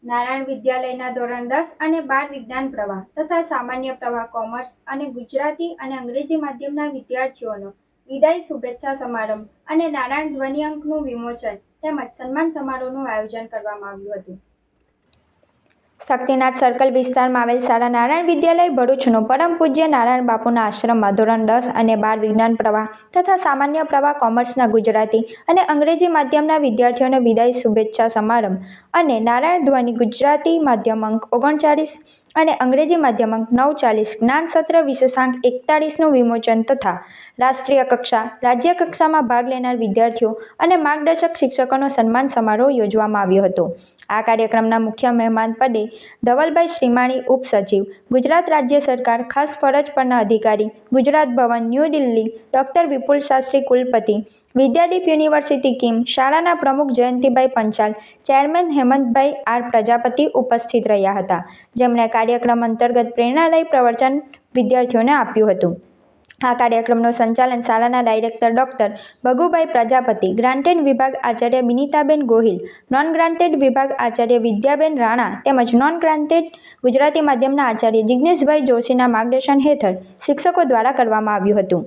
નારાયણ વિદ્યાલયના ધોરણ 10 અને 12 વિજ્ઞાન પ્રવાહ તથા સામાન્ય પ્રવાહ કોમર્સ અને ગુજરાતી અને અંગ્રેજી માધ્યમના વિદ્યાર્થીઓનો વિદાય શુભેચ્છા સમારંભ અને નારાયણ ધ્વનિ અંકનું વિમોચન તેમજ સન્માન સમારોહનું આયોજન કરવામાં આવ્યું હતું. શક્તિનાથ સર્કલ વિસ્તારમાં આવેલ શાળા નારાયણ વિદ્યાલય ભરૂચનો પરમ પૂજ્ય નારાયણ બાપુના આશ્રમમાં ધોરણ 10 અને 12 વિજ્ઞાન પ્રવાહ તથા સામાન્ય પ્રવાહ કોમર્સના ગુજરાતી અને અંગ્રેજી માધ્યમના વિદ્યાર્થીઓનો વિદાય શુભેચ્છા સમારંભ અને નારાયણ ધ્વનિ ગુજરાતી માધ્યમ અંક 39 અને અંગ્રેજી માધ્યમ અંક 940 જ્ઞાન સત્ર વિશેષાંક 41નું વિમોચન તથા રાષ્ટ્રીય કક્ષા રાજ્ય કક્ષામાં ભાગ લેનાર વિદ્યાર્થીઓ અને માર્ગદર્શક શિક્ષકોનો સન્માન સમારોહ યોજવામાં આવ્યો હતો. આ કાર્યક્રમના મુખ્ય મહેમાન પદે ધવલભાઈ શ્રીમાળી ઉપસચિવ, ગુજરાત રાજ્ય સરકાર ખાસ ફરજ પરના અધિકારી, ગુજરાત ભવન, ન્યૂ દિલ્હી, ડૉક્ટર વિપુલ શાસ્ત્રી કુલપતિ, વિદ્યાદીપ યુનિવર્સિટી કિમ, શાળાના પ્રમુખ જયંતિભાઈ પંચાલ, ચેરમેન હેમંતભાઈ આર પ્રજાપતિ ઉપસ્થિત રહ્યા હતા, જેમણે કાર્યક્રમ અંતર્ગત પ્રેરણાદાયી પ્રવચન વિદ્યાર્થીઓને આપ્યું હતું. આ કાર્યક્રમનું સંચાલન શાળાના director doctor Bhagubhai Prajapati, granted વિભાગ આચાર્ય બિનિતાબેન ગોહિલ, નોન ગ્રાન્ટેડ વિભાગ આચાર્ય વિદ્યાબેન રાણા તેમજ નોન ગ્રાન્ટેડ ગુજરાતી માધ્યમના આચાર્ય જિજ્ઞેશભાઈ જોશીના માર્ગદર્શન હેઠળ શિક્ષકો દ્વારા કરવામાં આવ્યું હતું.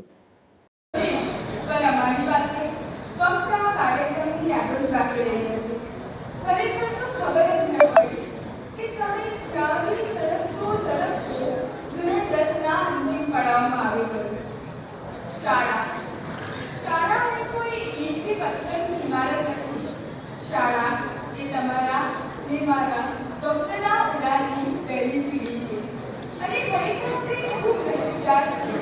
શાળા એ કોઈ ઈંટ કે પથ્થરની ઇમારત નથી. શાળા એ તમારા ને મારા સ્વપ્નના ઉડાનની પહેલી સીડી છે. અને ખરેખર આપણે ખૂબ નસીબદાર છીએ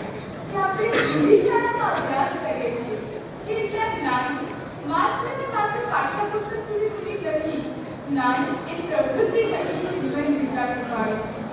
કે આપણે એવી શાળામાં અભ્યાસ કરીએ છીએ કે જ્યાં જ્ઞાન માત્ર ને માત્ર પાઠ્યપુસ્તક સુધી સીમિત નથી. જ્ઞાન એ પ્રવૃત્તિ બની જીવન જીવતા શીખવાડે છે.